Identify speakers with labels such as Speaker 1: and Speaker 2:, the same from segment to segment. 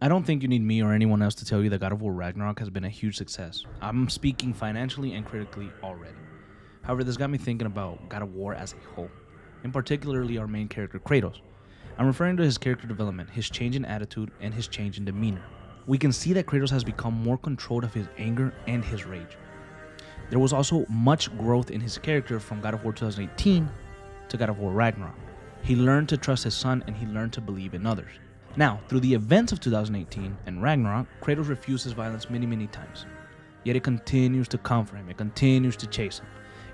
Speaker 1: I don't think you need me or anyone else to tell you that God of War Ragnarok has been a huge success. I'm speaking financially and critically already. However, this got me thinking about God of War as a whole, and particularly our main character, Kratos. I'm referring to his character development, his change in attitude, and his change in demeanor. We can see that Kratos has become more controlled of his anger and his rage. There was also much growth in his character from God of War 2018 to God of War Ragnarok. He learned to trust his son and he learned to believe in others. Now, through the events of 2018 and Ragnarok, Kratos refuses violence many times. Yet it continues to come for him, it continues to chase him,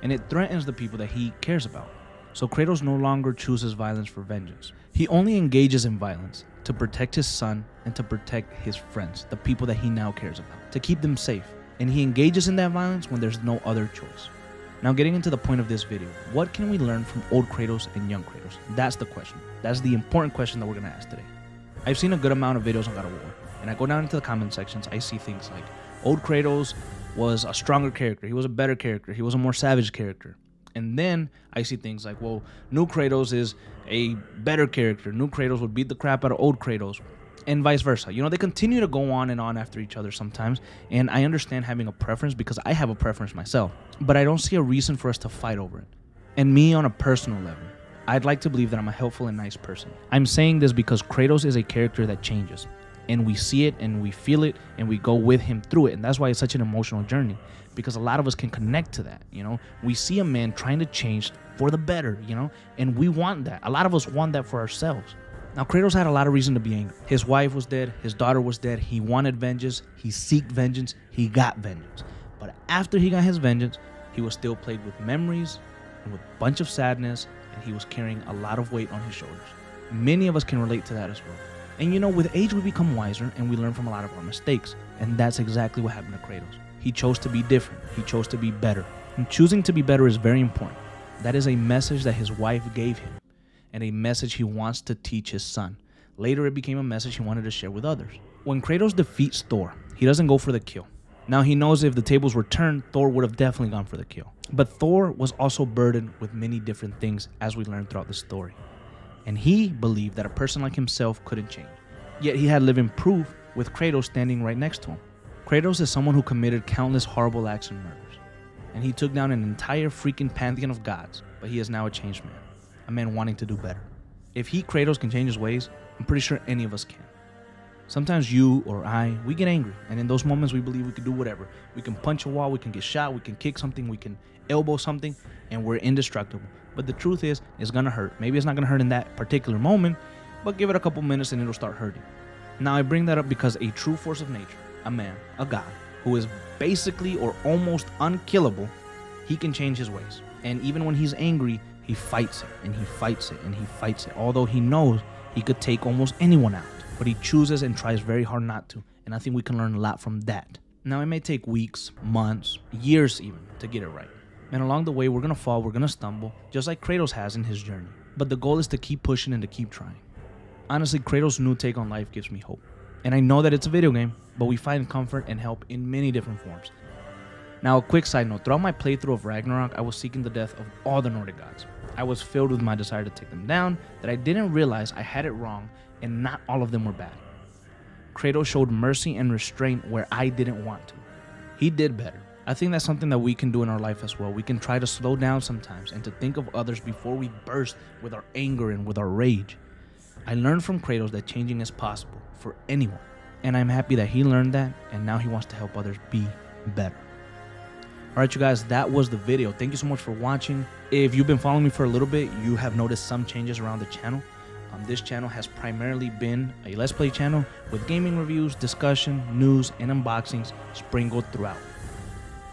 Speaker 1: and it threatens the people that he cares about. So Kratos no longer chooses violence for vengeance. He only engages in violence to protect his son and to protect his friends, the people that he now cares about, to keep them safe. And he engages in that violence when there's no other choice. Now, getting into the point of this video, what can we learn from old Kratos and young Kratos? That's the question. That's the important question that we're going to ask today. I've seen a good amount of videos on God of War, and I go down into the comment sections, I see things like, old Kratos was a stronger character, he was a better character, he was a more savage character. And then I see things like, well, new Kratos is a better character, new Kratos would beat the crap out of old Kratos, and vice versa. You know, they continue to go on and on after each other sometimes, and I understand having a preference because I have a preference myself, but I don't see a reason for us to fight over it. And me, on a personal level, I'd like to believe that I'm a helpful and nice person. I'm saying this because Kratos is a character that changes, and we see it and we feel it and we go with him through it, and that's why it's such an emotional journey, because a lot of us can connect to that. You know, we see a man trying to change for the better, you know, and we want that. A lot of us want that for ourselves. Now, Kratos had a lot of reason to be angry. His wife was dead, his daughter was dead, he wanted vengeance, he sought vengeance, he got vengeance. But after he got his vengeance, he was still plagued with memories and with a bunch of sadness, and he was carrying a lot of weight on his shoulders. Many of us can relate to that as well. And you know, with age we become wiser and we learn from a lot of our mistakes, and that's exactly what happened to Kratos. He chose to be different, he chose to be better. And choosing to be better is very important. That is a message that his wife gave him, and a message he wants to teach his son. Later it became a message he wanted to share with others. When Kratos defeats Thor, he doesn't go for the kill. Now, he knows if the tables were turned, Thor would have definitely gone for the kill. But Thor was also burdened with many different things, as we learned throughout the story. And he believed that a person like himself couldn't change. Yet he had living proof with Kratos standing right next to him. Kratos is someone who committed countless horrible acts and murders. And he took down an entire freaking pantheon of gods, but he is now a changed man. A man wanting to do better. If he, Kratos, can change his ways, I'm pretty sure any of us can. Sometimes you or I, we get angry, and in those moments we believe we can do whatever. We can punch a wall, we can get shot, we can kick something, we can elbow something, and we're indestructible. But the truth is, it's gonna hurt. Maybe it's not gonna hurt in that particular moment, but give it a couple minutes and it'll start hurting. Now, I bring that up because a true force of nature, a man, a god, who is basically or almost unkillable, he can change his ways. And even when he's angry, he fights it, and he fights it, and he fights it, although he knows he could take almost anyone out. But he chooses and tries very hard not to, and I think we can learn a lot from that. Now, it may take weeks, months, years even, to get it right. And along the way, we're gonna fall, we're gonna stumble, just like Kratos has in his journey. But the goal is to keep pushing and to keep trying. Honestly, Kratos' new take on life gives me hope. And I know that it's a video game, but we find comfort and help in many different forms. Now, a quick side note, throughout my playthrough of Ragnarok, I was seeking the death of all the Nordic gods. I was filled with my desire to take them down, that I didn't realize I had it wrong, and not all of them were bad. Kratos showed mercy and restraint where I didn't want to. He did better. I think that's something that we can do in our life as well. We can try to slow down sometimes and to think of others before we burst with our anger and with our rage. I learned from Kratos that changing is possible for anyone, and I'm happy that he learned that, and now he wants to help others be better. Alright, you guys, that was the video. Thank you so much for watching. If you've been following me for a little bit, you have noticed some changes around the channel. This channel has primarily been a Let's Play channel with gaming reviews, discussion, news, and unboxings sprinkled throughout.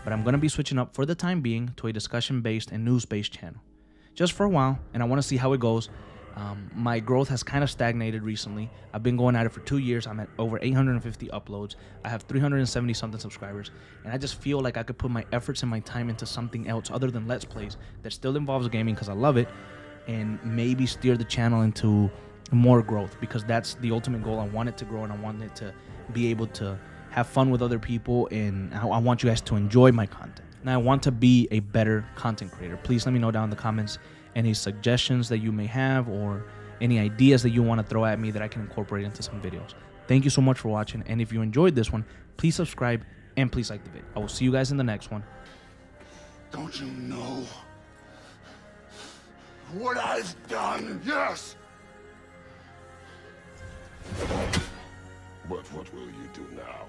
Speaker 1: But I'm going to be switching up for the time being to a discussion-based and news-based channel. Just for a while, and I want to see how it goes. My growth has kind of stagnated recently. I've been going at it for 2 years. I'm at over 850 uploads. I have 370 something subscribers, and I just feel like I could put my efforts and my time into something else other than Let's Plays that still involves gaming because I love it, and maybe steer the channel into more growth, because that's the ultimate goal. I want it to grow, and I want it to be able to have fun with other people, and I want you guys to enjoy my content. And I want to be a better content creator. Please let me know down in the comments any suggestions that you may have or any ideas that you want to throw at me that I can incorporate into some videos. Thank you so much for watching, and if you enjoyed this one, please subscribe and please like the video. I will see you guys in the next one.
Speaker 2: Don't you know what I've done? Yes! But what will you do now?